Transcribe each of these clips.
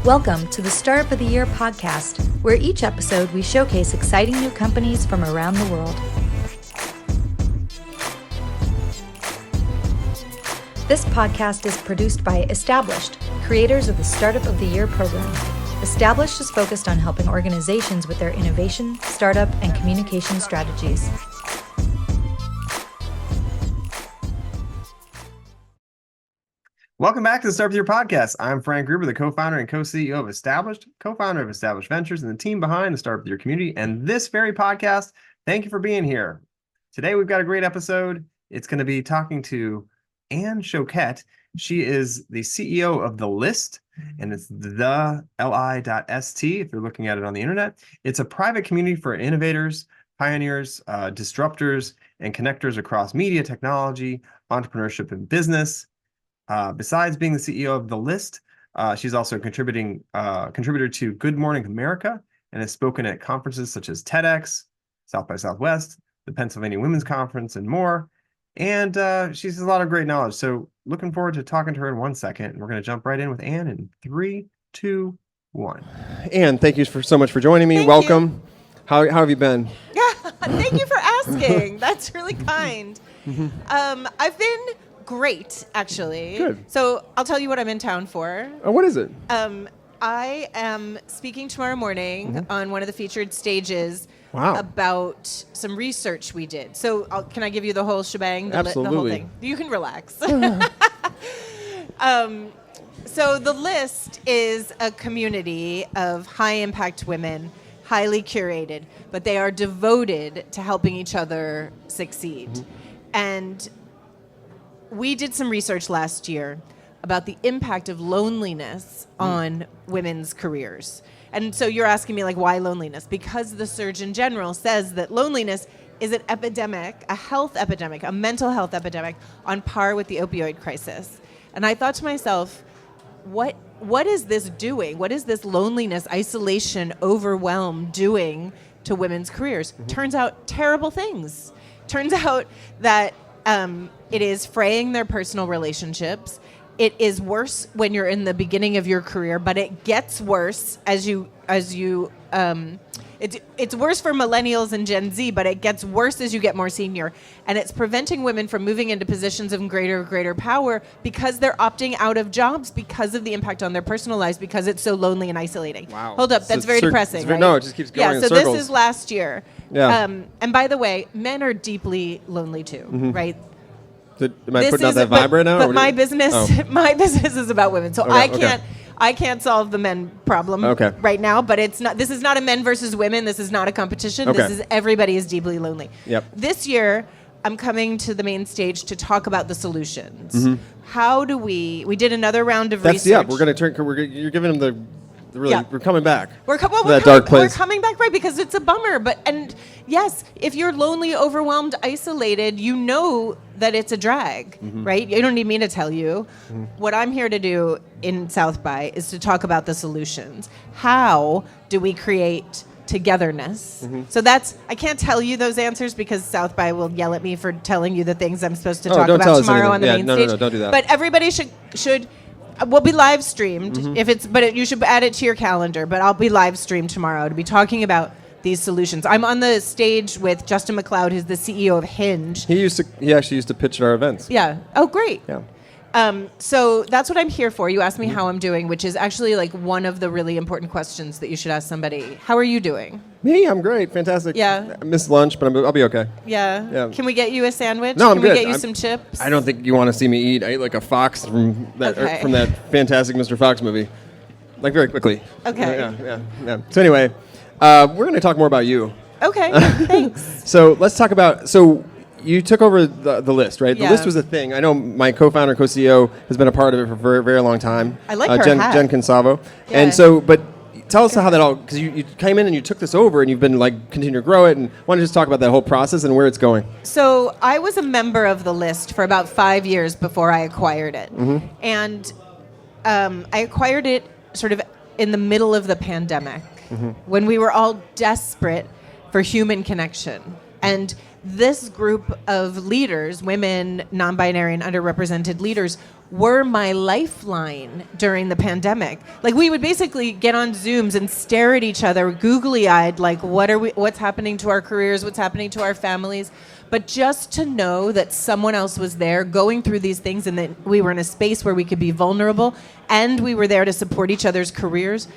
Welcome to the Startup of the Year podcast, where each episode we showcase exciting new companies from around the world. This podcast is produced by Established, creators of the Startup of the Year program. Established is focused on helping organizations with their innovation, startup, and communication strategies. Welcome back to the Startup of the Year podcast. I'm Frank Gruber, the co-founder and co-CEO of Established, co-founder of Established Ventures, and the team behind the Startup of the Year community. And this very podcast, thank you for being here. Today, we've got a great episode. It's going to be talking to Anne Shoket. She is the CEO of TheLi.st, and it's TheLi.st if you're looking at it on the internet. It's a private community for innovators, pioneers, disruptors, and connectors across media, technology, entrepreneurship, and business. Besides being the CEO of TheLi.st, she's also a contributor to Good Morning America and has spoken at conferences such as TEDx, South by Southwest, the Pennsylvania Women's Conference, and more. And she has a lot of great knowledge. So looking forward to talking to her in 1 second. And we're going to jump right in with Anne in 3, 2, 1. Anne, thank you so much for joining me. Thank Welcome. You. How have you been? Yeah, thank you for asking. That's really kind. I've been great, actually. Good. So I'll tell you what I'm in town for. Oh, what is it? I am speaking tomorrow morning on one of the featured stages about some research we did. So can I give you the whole shebang? Absolutely. The whole thing? You can relax. So TheLi.st is a community of high-impact women, highly curated, but they are devoted to helping each other succeed. And we did some research last year about the impact of loneliness on women's careers. And so you're asking me, like, why loneliness? Because the Surgeon General says that loneliness is an epidemic, a health epidemic, a mental health epidemic on par with the opioid crisis. And I thought to myself, what is this doing? What is this loneliness, isolation, overwhelm doing to women's careers? Turns out terrible things. Turns out that it is fraying their personal relationships. It is worse when you're in the beginning of your career, but it gets worse it's worse for millennials and Gen Z, but it gets worse as you get more senior. And it's preventing women from moving into positions of greater power because they're opting out of jobs because of the impact on their personal lives, because it's so lonely and isolating. Wow. Hold up, that's very depressing, right? No, it just keeps going in so circles. this is last year. Yeah. And by the way, men are deeply lonely too, right? Am I putting out that vibe right now? But my business, my business is about women, so Okay, I can't solve the men problem right now. But it's not. This is not a men versus women. This is not a competition. Okay. This is everybody is deeply lonely. Yep. This year, I'm coming to the main stage to talk about the solutions. How do we did another round of research. Yeah, we're going to turn. You're giving them we're coming back. We're coming back, right? Because it's a bummer. And yes, if you're lonely, overwhelmed, isolated, you know that it's a drag, right? You don't need me to tell you. What I'm here to do in South by is to talk about the solutions. How do we create togetherness? So I can't tell you those answers because South by will yell at me for telling you the things I'm supposed to talk about tomorrow on the main stage. No, don't do that. But everybody should. We'll be live streamed you should add it to your calendar. But I'll be live streamed tomorrow to be talking about these solutions. I'm on the stage with Justin McLeod, who's the CEO of Hinge. He actually used to pitch at our events. Yeah. Oh, great. Yeah. So that's what I'm here for. You asked me how I'm doing, which is actually like one of the really important questions that you should ask somebody. How are you doing? Me, I'm great. Fantastic. Yeah. I missed lunch, but I'll be okay. Yeah. Can we get you a sandwich? No, I'm good. Can we get you some chips? I don't think you want to see me eat. I ate like a fox from that fantastic Mr. Fox movie. Like very quickly. Okay. Yeah. So anyway, we're going to talk more about you. Okay. Thanks. So let's talk about... You took over the list, right? Yeah. The list was a thing. I know my co-founder, co-CEO, has been a part of it for a very, very long time. I like her hat. Jen Consavo. Yeah. And so, but tell us how that all, because you came in and you took this over and you've been continuing to grow it, and why don't you just talk about that whole process and where it's going? So I was a member of the list for about 5 years before I acquired it. And I acquired it sort of in the middle of the pandemic when we were all desperate for human connection. And this group of leaders, women, non-binary, and underrepresented leaders, were my lifeline during the pandemic. Like, we would basically get on Zooms and stare at each other, googly-eyed, like, what's happening to our careers, what's happening to our families. But just to know that someone else was there going through these things, and that we were in a space where we could be vulnerable, and we were there to support each other's careers,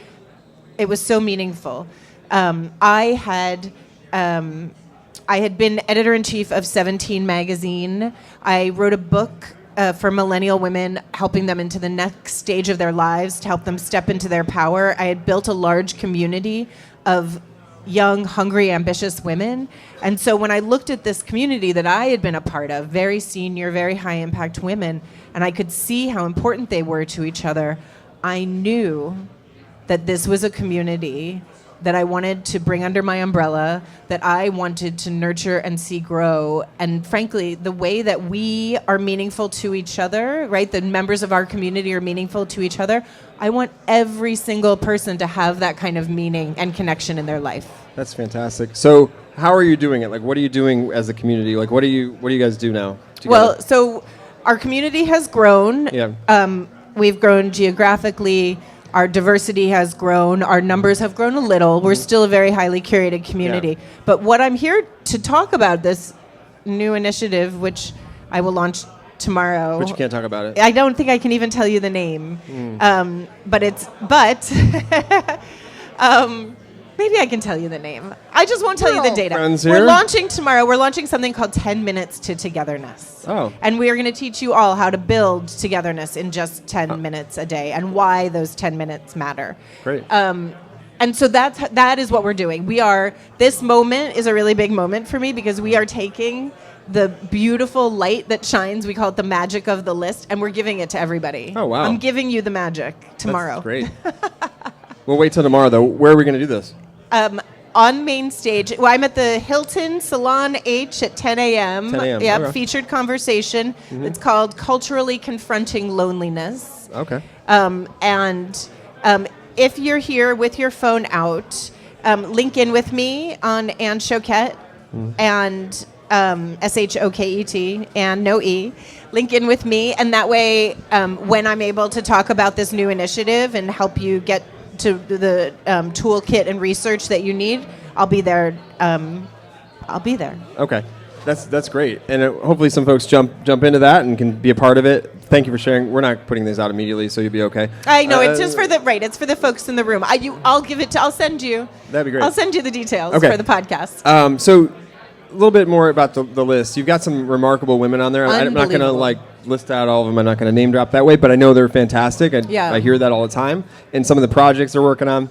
it was so meaningful. I had been editor-in-chief of 17 magazine. I wrote a book for millennial women, helping them into the next stage of their lives, to help them step into their power. I had built a large community of young, hungry, ambitious women. And so when I looked at this community that I had been a part of, very senior, very high-impact women, and I could see how important they were to each other, I knew that this was a community that I wanted to bring under my umbrella, that I wanted to nurture and see grow. And frankly, the way that we are meaningful to each other, right? The members of our community are meaningful to each other. I want every single person to have that kind of meaning and connection in their life. That's fantastic. So how are you doing it? Like, what are you doing as a community? Like, what do you guys do now together? Well, so our community has grown. Yeah. We've grown geographically. Our diversity has grown. Our numbers have grown a little. We're still a very highly curated community. Yeah. But what I'm here to talk about, this new initiative, which I will launch tomorrow. But you can't talk about it. I don't think I can even tell you the name. Maybe I can tell you the name. I just won't tell you the data. Friends We're here. launching tomorrow. We're launching something called 10 Minutes to Togetherness. Oh. And we are going to teach you all how to build togetherness in just 10 minutes a day, and why those 10 minutes matter. Great. And so that is what we're doing. This moment is a really big moment for me, because we are taking the beautiful light that shines, we call it the magic of the list, and we're giving it to everybody. Oh, wow. I'm giving you the magic tomorrow. That's great. We'll wait till tomorrow, though. Where are we going to do this? On main stage. Well, I'm at the Hilton Salon H at 10 a.m. 10 a.m. Yep, Okay. featured conversation. It's called Culturally Confronting Loneliness. Okay. If you're here with your phone out, link in with me on and Shoket and Shoket and no E. Link in with me, and that way, when I'm able to talk about this new initiative and help you get to the toolkit and research that you need, I'll be there. I'll be there. Okay. That's great. And hopefully some folks jump into that and can be a part of it. Thank you for sharing. We're not putting these out immediately, so you'll be okay. I know, it's just for it's for the folks in the room. I'll send you. That'd be great. I'll send you the details Okay. for the podcast. So a little bit more about the list. You've got some remarkable women on there. I'm not going to list out all of them. I'm not going to name drop that way, but I know they're fantastic. I hear that all the time. And some of the projects they're working on.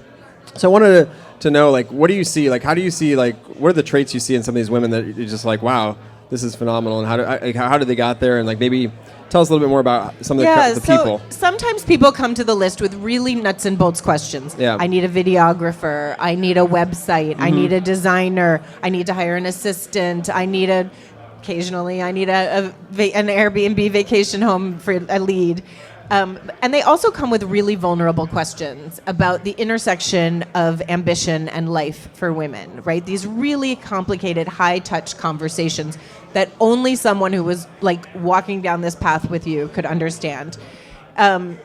So I wanted to know, what do you see? How do you see, what are the traits you see in some of these women that you're just like, wow, this is phenomenal? And how did they got there? And maybe tell us a little bit more about some of the people. Sometimes people come to the list with really nuts and bolts questions. Yeah. I need a videographer. I need a website. I need a designer. I need to hire an assistant. Occasionally I need an Airbnb vacation home for a lead. And they also come with really vulnerable questions about the intersection of ambition and life for women, right? These really complicated, high-touch conversations that only someone who was walking down this path with you could understand. What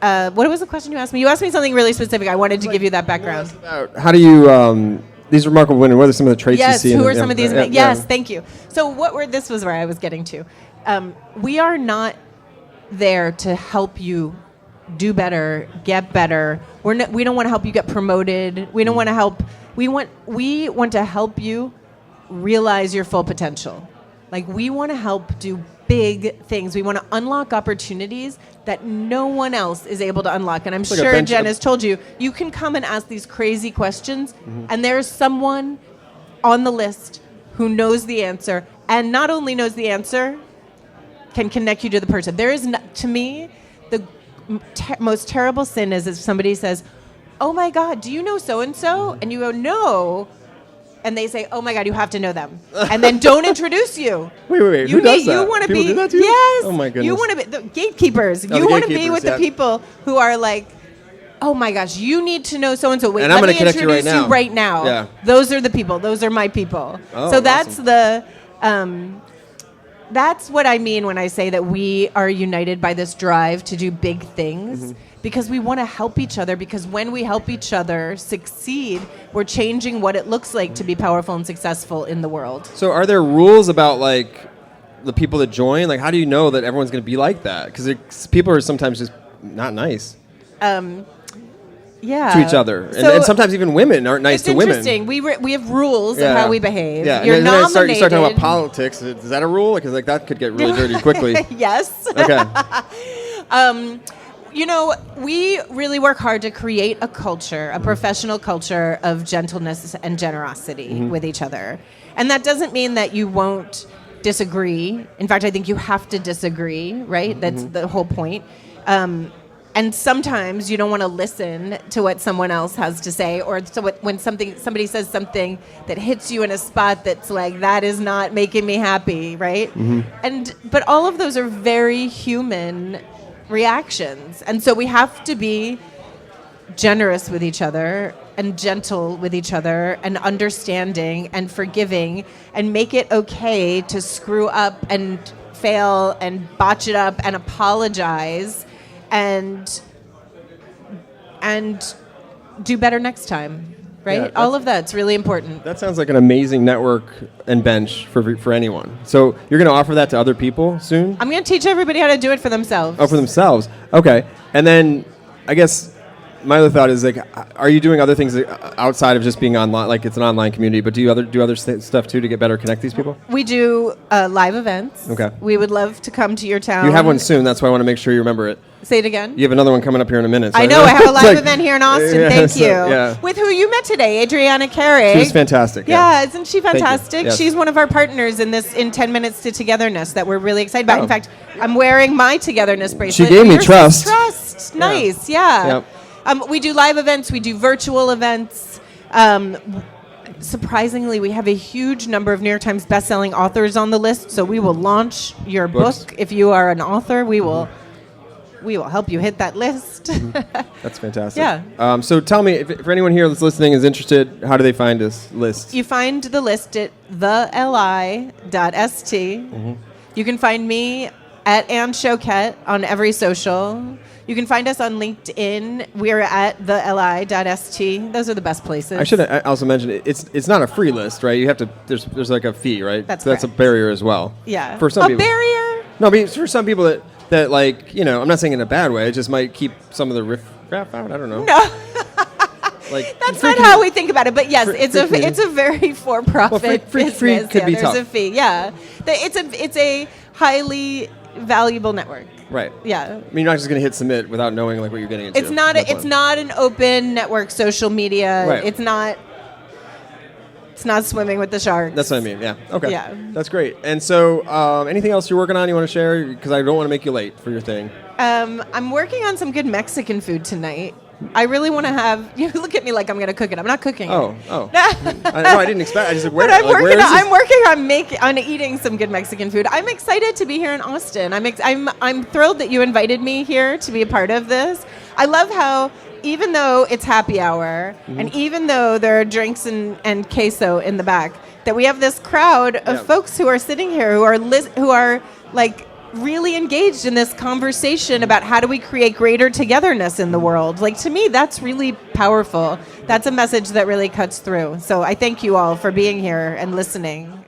was the question you asked me? You asked me something really specific. I wanted to give you that background. How do you, these remarkable women, what are some of the traits you see? Yes, who are some of these? Yes, yeah. thank you. So this was where I was getting to. We are not there to help you do better, get better. We don't want to help you get promoted. We don't want to help. We want to help you realize your full potential. We want to help do big things. We want to unlock opportunities that no one else is able to unlock. And I'm sure Jen has told you, you can come and ask these crazy questions, and there's someone on the list who knows the answer, and not only knows the answer, can connect you to the person. There is, to me, the most terrible sin is if somebody says, oh my God, do you know so-and-so? And you go, no. And they say, oh my God, you have to know them. And then don't introduce you. Wait. Who does that? You want to People be, do that to you? yes. Oh my goodness. You want to be the gatekeepers. Oh, You the want to be gatekeepers, with the people who are oh my gosh, you need to know so and so. Wait, And I'm let gonna me connect you introduce right you now. right now. Yeah. Those are the people. Those are my people. Oh, so that's awesome. that's what I mean when I say that we are united by this drive to do big things, because we want to help each other, because when we help each other succeed, we're changing what it looks like to be powerful and successful in the world. So are there rules about like the people that join? Like, how do you know that everyone's going to be like that? Because people are sometimes just not nice. Yeah. To each other, and sometimes even women aren't nice to women. It's interesting. We have rules of how we behave. Yeah, You're and then nominated. you start talking about politics. Is that a rule? Because like that could get really dirty quickly. Yes. Okay. We really work hard to create a culture, a professional culture of gentleness and generosity with each other, and that doesn't mean that you won't disagree. In fact, I think you have to disagree. Right? That's the whole point. And sometimes you don't want to listen to what someone else has to say, or when somebody says something that hits you in a spot that's like, that is not making me happy, right? But all of those are very human reactions. And so we have to be generous with each other and gentle with each other and understanding and forgiving, and make it okay to screw up and fail and botch it up and apologize and do better next time, right? Yeah, all of that's really important. That sounds like an amazing network and bench for anyone. So you're going to offer that to other people soon? I'm going to teach everybody how to do it for themselves. Oh, for themselves. Okay. And then I guess my other thought is, like, are you doing other things outside of just being online? Like, it's an online community, but do you do other stuff too to get better connect these people? We do live events. Okay. We would love to come to your town. You have one soon. That's why I want to make sure you remember it. Say it again. You have another one coming up here in a minute. So I know. I have a live like, event here in Austin. Yeah, Thank so, you. Yeah. With who you met today, Adriana Carey. She's fantastic. Yeah, isn't she fantastic? Yes. She's one of our partners in 10 Minutes to Togetherness that we're really excited about. Oh. In fact, I'm wearing my togetherness bracelet. She gave me Yours is trust. Trust. Nice. Yeah. Yep. We do live events. We do virtual events. Surprisingly, we have a huge number of New York Times bestselling authors on the list. So we will launch your book if you are an author. We will help you hit that list. That's fantastic. Yeah. So tell me, if anyone here that's listening is interested, how do they find this list? You find the list at TheLi.st. You can find me at Ann Shoket on every social. You can find us on LinkedIn. We're at TheLi.st. Those are the best places. I should also mention it's not a free list, right? You have to there's like a fee, right? That's a barrier as well. Yeah. For some people. A barrier? No, but for some people that like, I'm not saying in a bad way, it just might keep some of the riff-raff out. I don't know. No. Like that's not how we think about it, but yes, it's a very for-profit business. Free could be tough. There's a fee. Yeah. It's a highly valuable network. Right. Yeah. I mean, you're not just going to hit submit without knowing like what you're getting into. It's not an open network, social media. Right. It's not swimming with the sharks. That's what I mean. Yeah. Okay. Yeah. That's great. And so, anything else you're working on you want to share? Because I don't want to make you late for your thing. I'm working on some good Mexican food tonight. I really want to have. You look at me like I'm going to cook it. I'm not cooking it. Oh. I didn't expect. I just said, where? But I'm working this? on eating some good Mexican food. I'm excited to be here in Austin. I'm thrilled that you invited me here to be a part of this. I love how, even though it's happy hour and even though there are drinks and queso in the back, that we have this crowd of folks who are sitting here who are like really engaged in this conversation about how do we create greater togetherness in the world. Like, to me, that's really powerful. That's a message that really cuts through. So I thank you all for being here and listening.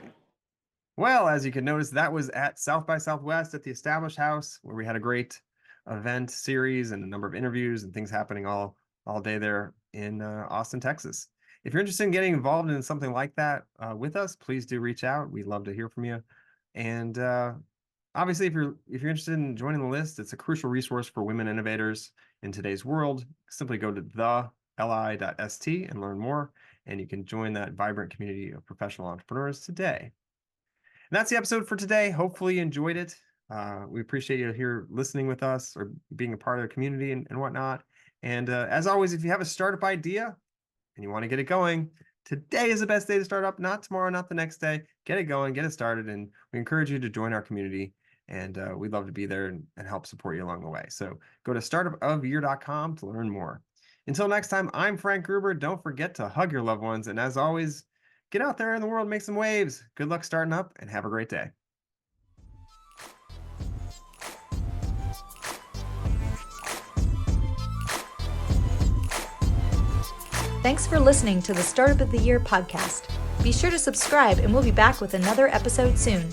Well, as you can notice, that was at South by Southwest at the Established House, where we had a great event series and a number of interviews and things happening all day there in Austin, Texas. If you're interested in getting involved in something like that with us, please do reach out. We'd love to hear from you. And obviously, if you're interested in joining the list, it's a crucial resource for women innovators in today's world. Simply go to TheLi.st and learn more, and you can join that vibrant community of professional entrepreneurs today. And that's the episode for today. Hopefully you enjoyed it. We appreciate you here listening with us or being a part of the community and whatnot. And as always, if you have a startup idea and you want to get it going, today is the best day to start up, not tomorrow, not the next day. Get it going, get it started, and we encourage you to join our community. And we'd love to be there and help support you along the way. So go to startupofyear.com to learn more. Until next time, I'm Frank Gruber. Don't forget to hug your loved ones. And as always, get out there in the world and make some waves. Good luck starting up and have a great day. Thanks for listening to the Startup of the Year podcast. Be sure to subscribe and we'll be back with another episode soon.